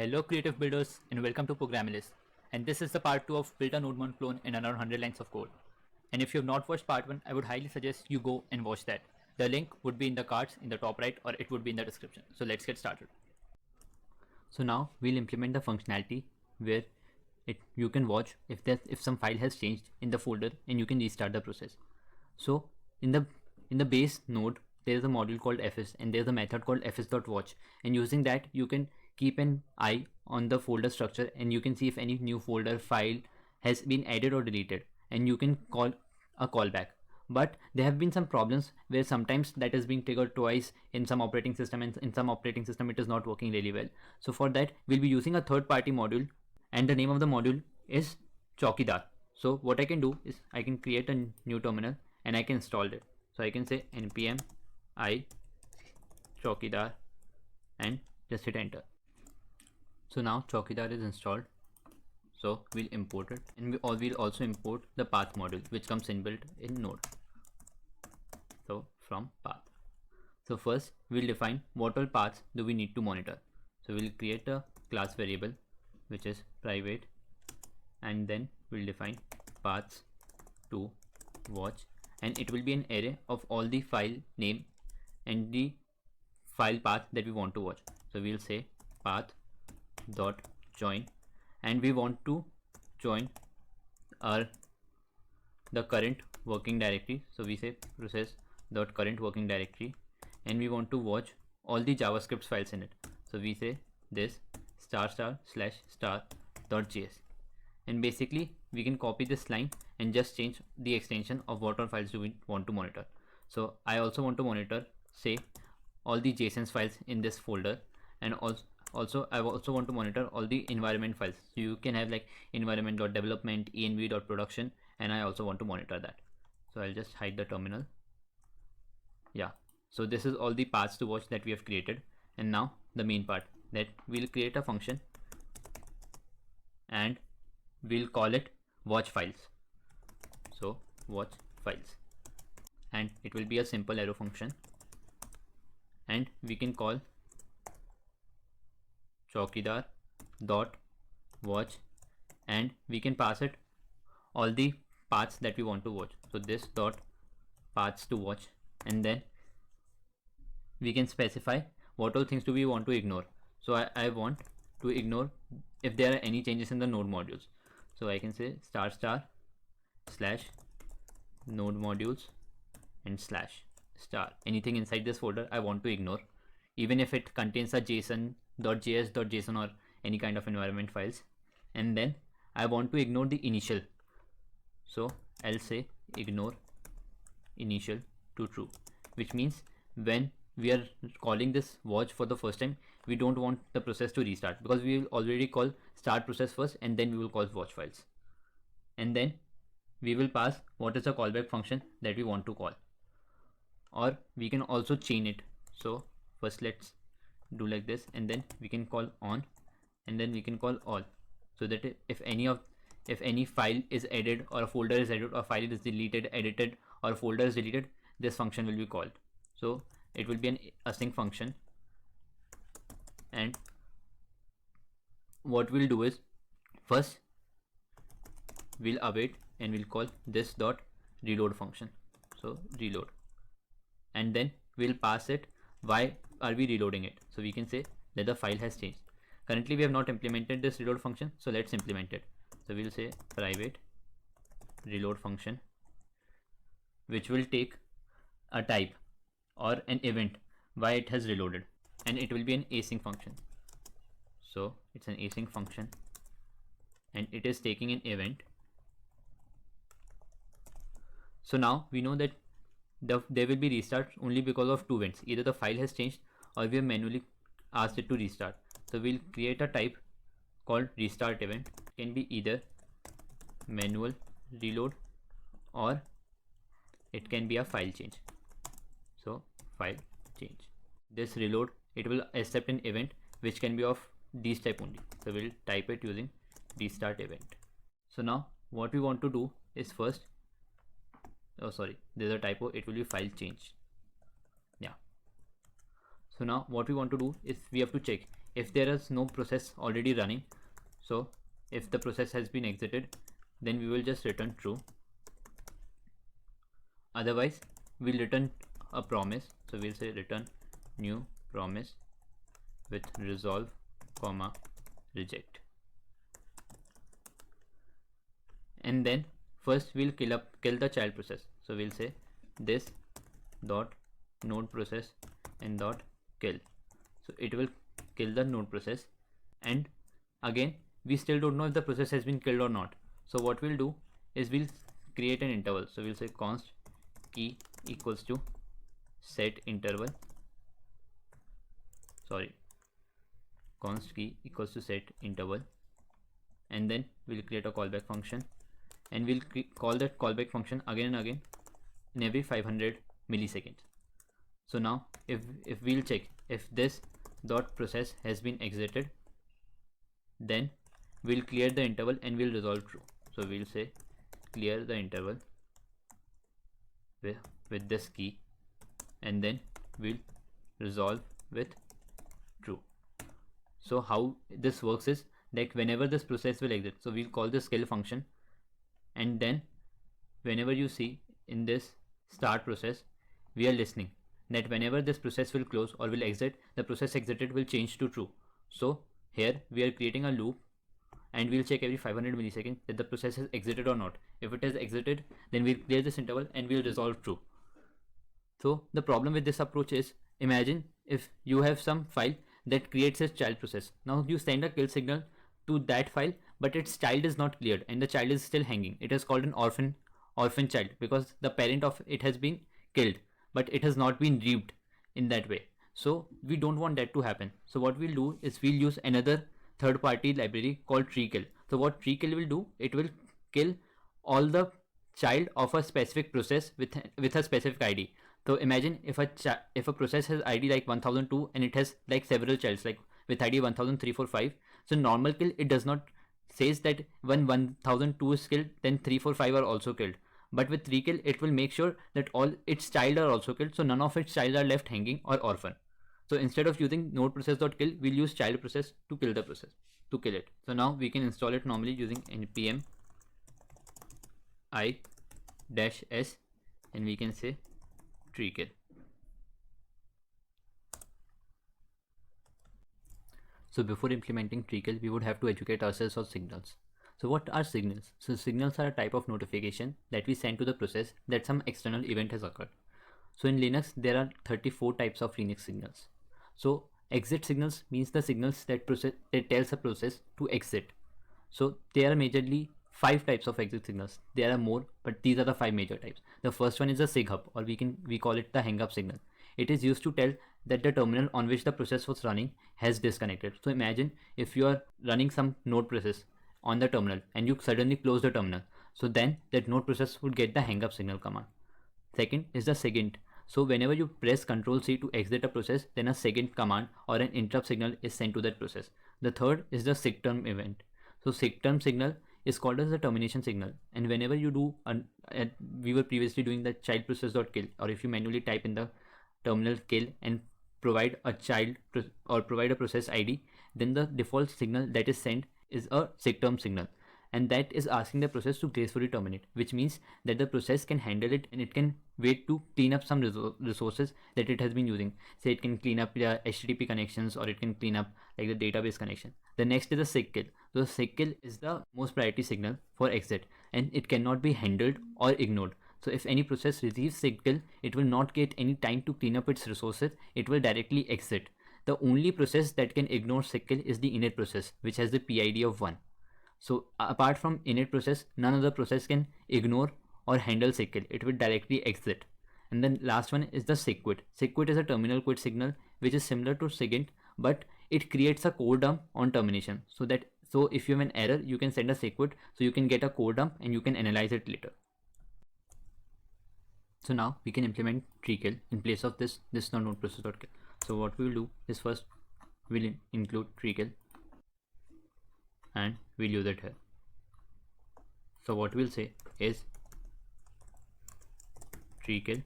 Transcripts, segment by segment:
Hello creative builders and welcome to Programmalist, and this is the part 2 of build a node clone in around 100 lines of code. And if you have not watched part 1, I would highly suggest you go and watch that. The link would be in the cards in the top right or it would be in the description. So let's get started. So now we'll implement the functionality where you can watch if some file has changed in the folder and you can restart the process. So in the base node there is a module called fs and there's a method called fs.watch, and using that you can keep an eye on the folder structure and you can see if any new folder file has been added or deleted, and you can call a callback. But there have been some problems where sometimes that is being triggered twice in some operating system, and in some operating system it is not working really well. So for that we'll be using a third party module, and the name of the module is Chaukidar. So what I can do is I can create a new terminal and I can install it. So I can say npm I Chaukidar and just hit enter. So now Chaukidar is installed. So we'll import it, and we'll also import the path module which comes inbuilt in Node. So from path. So first we'll define what all paths do we need to monitor. So we'll create a class variable which is private, and then we'll define paths to watch, and it will be an array of all the file name and the file path that we want to watch. So we'll say path dot join, and we want to join the current working directory. So we say process dot current working directory, and we want to watch all the JavaScript files in it. So we say this */*star.js, and basically we can copy this line and just change the extension of what all files do we want to monitor. So I also want to monitor, say, all the JSON files in this folder, and also I also want to monitor all the environment files. So you can have like environment.development, env.production, and I also want to monitor that. So I'll just hide the terminal. Yeah, so this is all the paths to watch that we have created, and now the main part, that we'll create a function and we'll call it watch files. So watch files, and it will be a simple arrow function, and we can call Chaukidar dot watch, and we can pass it all the paths that we want to watch. So this dot paths to watch, and then we can specify what all things do we want to ignore. So I want to ignore if there are any changes in the node modules. So I can say */ node modules and / anything inside this folder I want to ignore, even if it contains a JSON.js.json or any kind of environment files. And then I want to ignore the initial, so I'll say ignore initial to true, which means when we are calling this watch for the first time, we don't want the process to restart, because we will already call start process first and then we will call watch files, and then we will pass what is the callback function that we want to call, or we can also chain it. So first let's do like this, and then we can call on, and then we can call all, so that if any file is added or a folder is added or a file is deleted, edited, or a folder is deleted, this function will be called. So it will be an async function, and what we'll do is first we'll await and we'll call this dot reload function. So reload, and then we'll pass it why are we reloading it. So we can say that the file has changed. Currently we have not implemented this reload function, so let's implement it. So we'll say private reload function, which will take a type or an event why it has reloaded, and it will be an async function. So it's an async function and it is taking an event. So now we know that there will be restart only because of two events: either the file has changed or we have manually asked it to restart. So we'll create a type called restart event. It can be either manual reload or it can be a file change. So file change, this reload, it will accept an event which can be of this type only. So we'll type it using restart event. So now what we want to do is first, oh sorry, there's a typo, it will be file change. Yeah, So now what we want to do is we have to check if there is no process already running, so if the process has been exited, then we will just return true. Otherwise we'll return a promise, so we'll say return new promise with resolve comma reject. And then first we'll kill the child process, so we'll say this dot node process and dot kill, so it will kill the node process. And again we still don't know if the process has been killed or not, so what we'll do is we'll create an interval, so we'll say const key equals to set interval, const key equals to set interval, and then we'll create a callback function, and we'll call that callback function again and again in every 500 milliseconds. So now if we'll check if this dot process has been exited, then we'll clear the interval and we'll resolve true. So we'll say clear the interval with this key, and then we'll resolve with true. So how this works is that whenever this process will exit, so we'll call this kill function, and then whenever you see in this start process, we are listening that whenever this process will close or will exit, the process exited will change to true. So here we are creating a loop, and we'll check every 500 milliseconds that the process has exited or not. If it has exited, then we'll clear this interval and we'll resolve true. So the problem with this approach is, imagine if you have some file that creates a child process. Now you send a kill signal to that file, but its child is not cleared and the child is still hanging. It is called an orphan child because the parent of it has been killed, but it has not been reaped in that way. So we don't want that to happen. So what we'll do is we'll use another third-party library called treekill. So what treekill will do, it will kill all the child of a specific process with a specific ID. So imagine if a process has ID like 1002 and it has like several childs like with ID 100345. So normal kill, it does not says that when 1002 is killed, then 345 are also killed. But with treekill, it will make sure that all its child are also killed, so none of its child are left hanging or orphan. So instead of using node process.kill, we'll use child process to kill the process, to kill it. So now we can install it normally using npm i-s, and we can say treekill. So before implementing treekill, we would have to educate ourselves on signals. So what are signals? So signals are a type of notification that we send to the process that some external event has occurred. So in Linux, there are 34 types of Linux signals. So exit signals means the signals that tells a process to exit. So there are majorly 5 types of exit signals. There are more, but these are the 5 major types. The first one is a SIGHUP, or we call it the hang up signal. It is used to tell that the terminal on which the process was running has disconnected. So imagine if you are running some node process on the terminal and you suddenly close the terminal. So then that node process would get the hang up signal command. Second is the SIGINT. So whenever you press Ctrl C to exit a process, then a SIGINT command or an interrupt signal is sent to that process. The third is the SIGTERM event. So SIGTERM signal is called as the termination signal, and whenever you do we were previously doing the child process.kill, or if you manually type in the terminal kill and provide a child or provide a process ID, then the default signal that is sent is a SIGTERM signal, and that is asking the process to gracefully terminate, which means that the process can handle it and it can wait to clean up some resources that it has been using. Say it can clean up the HTTP connections, or it can clean up like the database connection. The next is the SIGKILL. So SIGKILL is the most priority signal for exit, and it cannot be handled or ignored. So if any process receives SIGKILL, it will not get any time to clean up its resources. It will directly exit. The only process that can ignore SIGKILL is the init process, which has the PID of 1. So apart from init process, none other process can ignore or handle SIGKILL. It will directly exit. And then last one is the SIGQUIT. SIGQUIT is a terminal quit signal which is similar to SIGINT, but it creates a code dump on termination. So if you have an error, you can send a SIGQUIT, so you can get a code dump and you can analyze it later. So now we can implement treekill in place of this node process.kill. So what we will do is first we'll include treekill and we'll use it here. So what we'll say is treekill,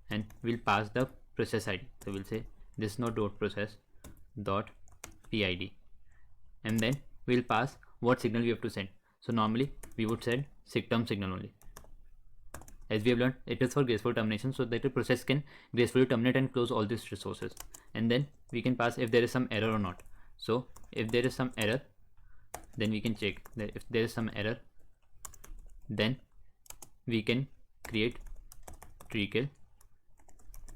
and we'll pass the process ID. So we'll say this node.process.kill, .pid, and then we'll pass what signal we have to send. So normally we would send sigterm signal only. As we have learned, it is for graceful termination, so that the process can gracefully terminate and close all these resources. And then we can pass if there is some error or not. So if there is some error, then we can check that if there is some error, then we can create tree kill,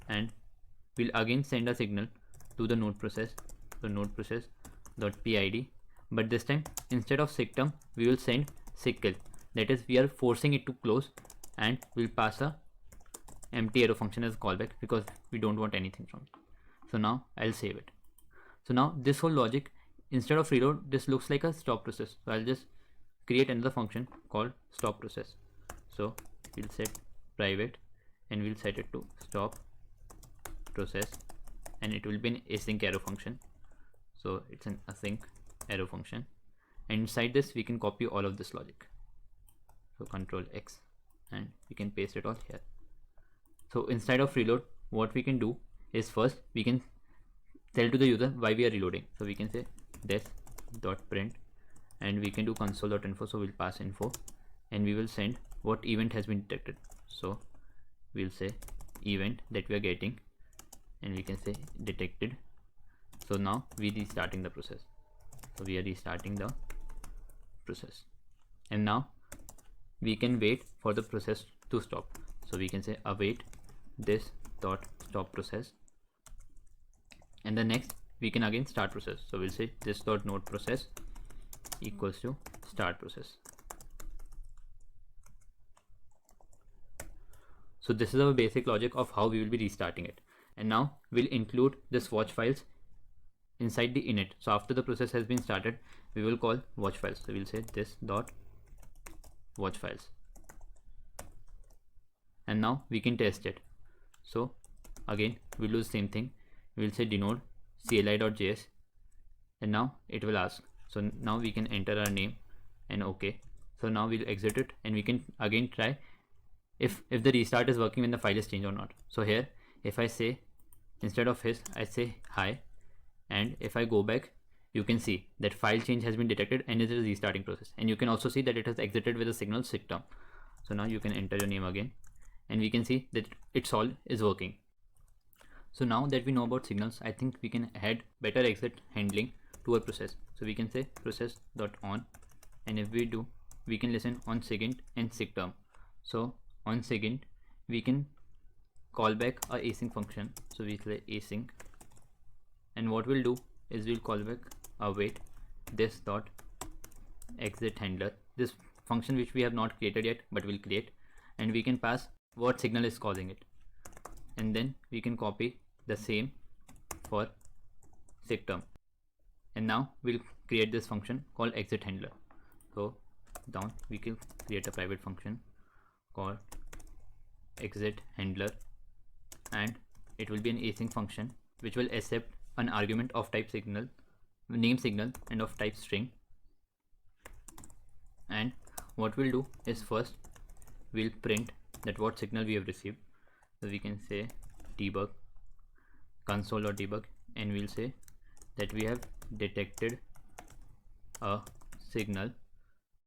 and we'll again send a signal to the node process, so node process .pid, but this time instead of sigterm we will send sigkill, that is we are forcing it to close, and we'll pass a empty arrow function as callback because we don't want anything from it. So now I'll save it. So now this whole logic, instead of reload, this looks like a stop process. So I'll just create another function called stop process. So we'll set private and we'll set it to stop process, and it will be an async arrow function. So it's an async arrow function, and inside this we can copy all of this logic. So Control X, and we can paste it all here. So inside of reload, what we can do is first we can tell to the user why we are reloading. So we can say this.print, and we can do console.info. So we'll pass info, and we will send what event has been detected. So we'll say event that we are getting, and we can say detected. So now we restarting the process. So we are restarting the process, and now we can wait for the process to stop. So we can say await this dot stop process, and the next we can again start process. So we'll say this dot node process equals to start process. So this is our basic logic of how we will be restarting it. And now we'll include this watch files inside the init. So after the process has been started, we will call watch files. So we'll say this dot watch files, and now we can test it. So again we'll do the same thing. We'll say denote cli.js, and now it will ask. So now we can enter our name and OK. So now we'll exit it, and we can again try if the restart is working when the file is changed or not. So here if I say instead of his I say hi, and if I go back, you can see that file change has been detected and it is a restarting process, and you can also see that it has exited with a signal sigterm. So now you can enter your name again, and we can see that its all is working. So now that we know about signals, I think we can add better exit handling to our process. So we can say process.on, and if we do, we can listen on SIGINT and sigterm. So on SIGINT we can call back a async function. So we say async, and what we'll do is we'll call back await this dot exit handler, this function which we have not created yet but we'll create, and we can pass what signal is causing it, and then we can copy the same for sigterm, and now we'll create this function called exit handler. So down we can create a private function called exit handler, and it will be an async function which will accept an argument of type signal, name signal, and of type string. And what we'll do is first we'll print that what signal we have received. So we can say debug console.debug, and we'll say that we have detected a signal,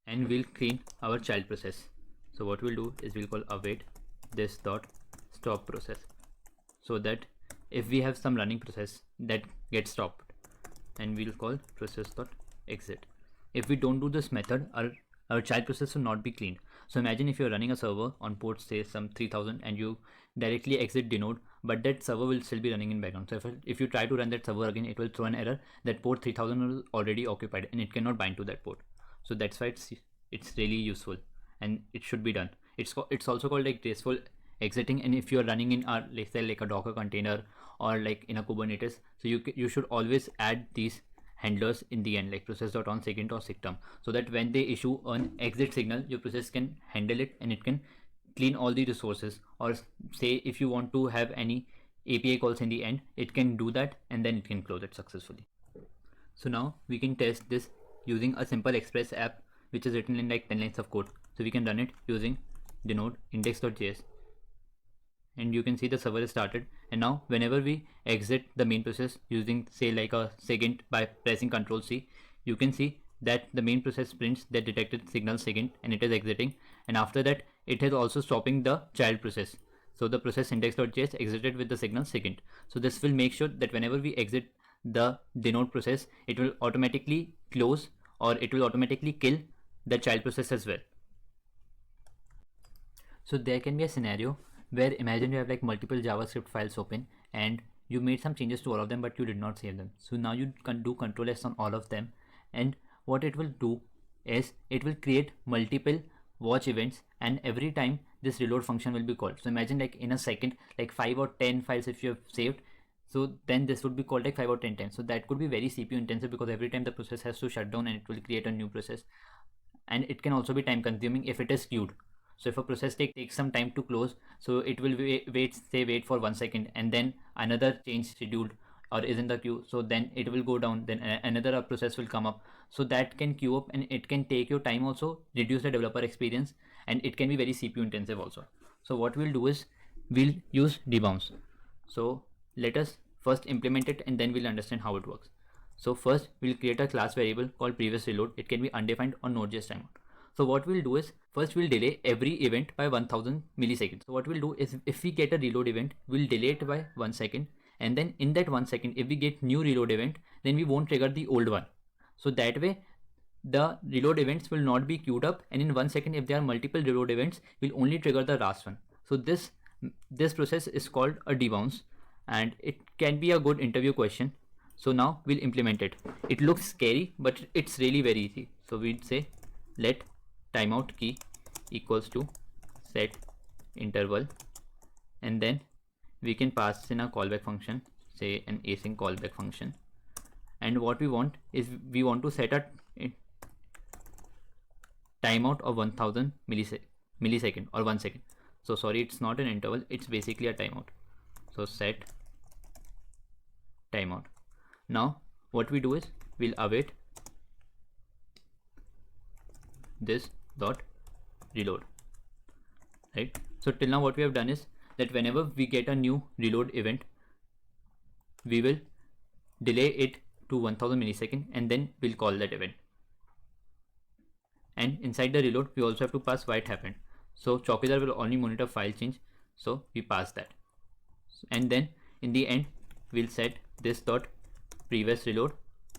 and we'll clean our child process. So what we'll do is we'll call await this dot stop process, so that if we have some running process that gets stopped, and we'll call process.exit. If we don't do this method, our child process will not be cleaned. So imagine if you're running a server on port say some 3000 and you directly exit denote, but that server will still be running in background. So if you try to run that server again, it will throw an error that port 3000 is already occupied and it cannot bind to that port. So that's why it's really useful and it should be done. It's also called like graceful exiting, and if you're running in our, let's say, like a Docker container or like in a Kubernetes, so you should always add these handlers in the end, like process.on, SIGINT, or sigterm, so that when they issue an exit signal, your process can handle it and it can clean all the resources. Or say if you want to have any API calls in the end, it can do that and then it can close it successfully. So now we can test this using a simple Express app which is written in like 10 lines of code. So we can run it using denote index.js, and you can see the server is started. And now whenever we exit the main process using say like a SIGINT by pressing Ctrl C, you can see that the main process prints that detected signal SIGINT and it is exiting, and after that it is also stopping the child process. So the process index.js exited with the signal SIGINT. So this will make sure that whenever we exit the denote process, it will automatically close or it will automatically kill the child process as well. So there can be a scenario where imagine you have like multiple JavaScript files open and you made some changes to all of them but you did not save them. So now you can do Ctrl S on all of them, and what it will do is it will create multiple watch events, and every time this reload function will be called. So imagine like in a second like 5 or 10 files if you have saved, so then this would be called like 5 or 10 times. So that could be very CPU intensive because every time the process has to shut down and it will create a new process, and it can also be time consuming if it is queued. So if a process takes some time to close, so it will wait for 1 second, and then another change scheduled or is in the queue, so then it will go down, then another process will come up. So that can queue up and it can take your time also, reduce the developer experience, and it can be very CPU intensive also. So what we'll do is we'll use debounce. So let us first implement it and then we'll understand how it works. So first we'll create a class variable called previous reload. It can be undefined or Node.js timeout. So what we'll do is first we'll delay every event by 1000 milliseconds. So what we'll do is if we get a reload event, we'll delay it by 1 second, and then in that 1 second if we get new reload event, then we won't trigger the old one. So that way the reload events will not be queued up, and in 1 second if there are multiple reload events, we'll only trigger the last one. So this process is called a debounce, and it can be a good interview question. So now we'll implement it. It looks scary, but it's really very easy. So we'd say let timeout key equals to set interval, and then we can pass in a callback function, say an async callback function. And what we want is we want to set a timeout of 1000 millisecond or 1 second. So sorry, it's not an interval, it's basically a timeout. So set timeout. Now what we do is we'll await this dot reload, right? So till now what we have done is that whenever we get a new reload event, we will delay it to 1000 millisecond and then we'll call that event. And inside the reload we also have to pass why it happened. So Chaukidar will only monitor file change, so we pass that. And then in the end we'll set this dot previous reload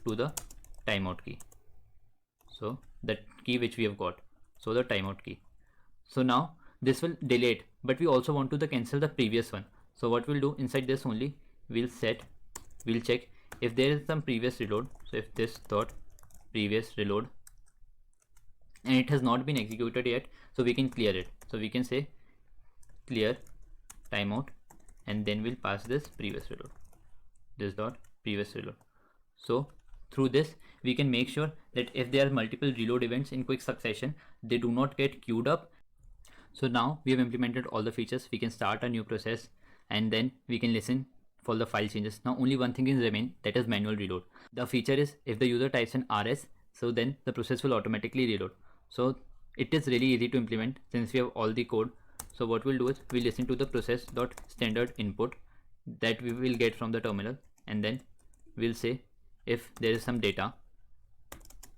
to the timeout key, so that key which we have got, so the timeout key. So now this will delay it, but we also want to cancel the previous one. So what we'll do inside this only, we'll check if there is some previous reload. So if this dot previous reload and it has not been executed yet, so we can clear it. So we can say clear timeout, and then we'll pass this previous reload, this dot previous reload. So through this we can make sure that if there are multiple reload events in quick succession, they do not get queued up. So now we have implemented all the features. We can start a new process and then we can listen for the file changes. Now only one thing is remain, that is manual reload. The feature is if the user types in rs, so then the process will automatically reload. So it is really easy to implement since we have all the code. So what we'll do is we'll listen to the process.standard input that we will get from the terminal, and then we'll say if there is some data,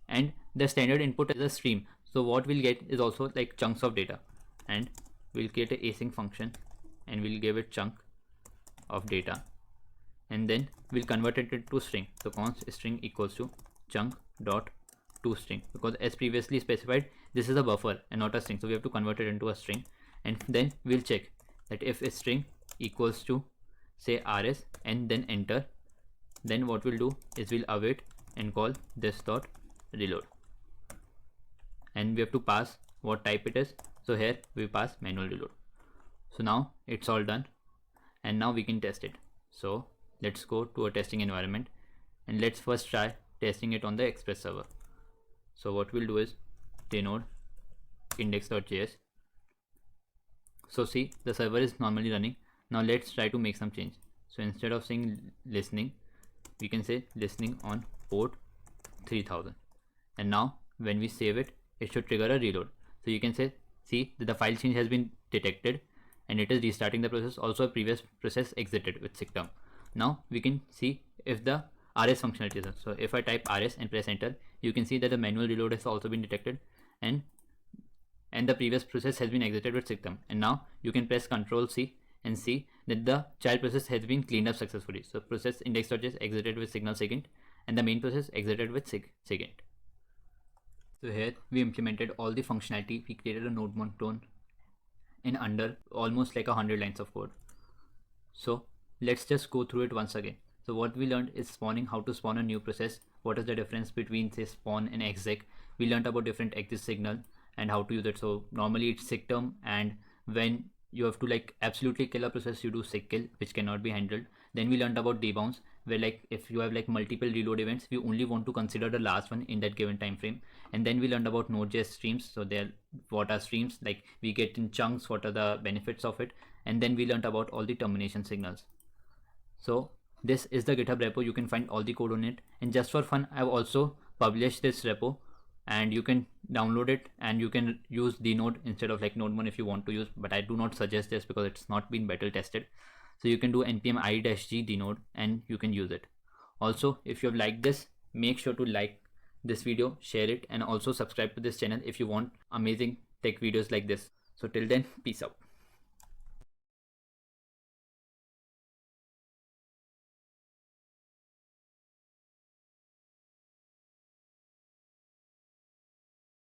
and the standard input is a stream. So what we'll get is also like chunks of data, and we'll create a async function and we'll give it chunk of data, and then we'll convert it into string. So const string equals to chunk dot to string, because as previously specified this is a buffer and not a string, so we have to convert it into a string. And then we'll check that if a string equals to say rs and then enter, then what we'll do is we'll await and call this dot reload, and we have to pass what type it is. So here we pass manual reload. So now it's all done, and now we can test it. So let's go to a testing environment and let's first try testing it on the Express server. So what we'll do is denote index.js. So see, the server is normally running. Now let's try to make some change. So instead of saying listening, we can say listening on port 3000, and now when we save it, it should trigger a reload. So you can say, see that the file change has been detected, and it is restarting the process. Also, a previous process exited with sigterm. Now we can see if the RS functionality is on. So if I type RS and press enter, you can see that the manual reload has also been detected, and the previous process has been exited with sigterm. And now you can press Ctrl C and see that the child process has been cleaned up successfully. So process index.js exited with signal SIGINT, and the main process exited with SIGINT. So here we implemented all the functionality. We created a NodeMon clone in under almost like 100 lines of code. So let's just go through it once again. So what we learned is spawning, how to spawn a new process, what is the difference between say spawn and exec. We learned about different exit signal and how to use it. So normally it's sigterm, and when you have to like absolutely kill a process, you do sigkill, which cannot be handled. Then we learned about debounce, where like if you have like multiple reload events, we only want to consider the last one in that given time frame. And then we learned about Node.js streams. So there, what are streams? Like we get in chunks, what are the benefits of it? And then we learned about all the termination signals. So this is the GitHub repo. You can find all the code on it. And just for fun, I've also published this repo, and you can download it and you can use dnode instead of like NodeMon if you want to use, but I do not suggest this because it's not been battle tested. So you can do npm i-g dnode and you can use it. Also, if you have liked this, make sure to like this video, share it, and also subscribe to this channel if you want amazing tech videos like this. So till then, peace out.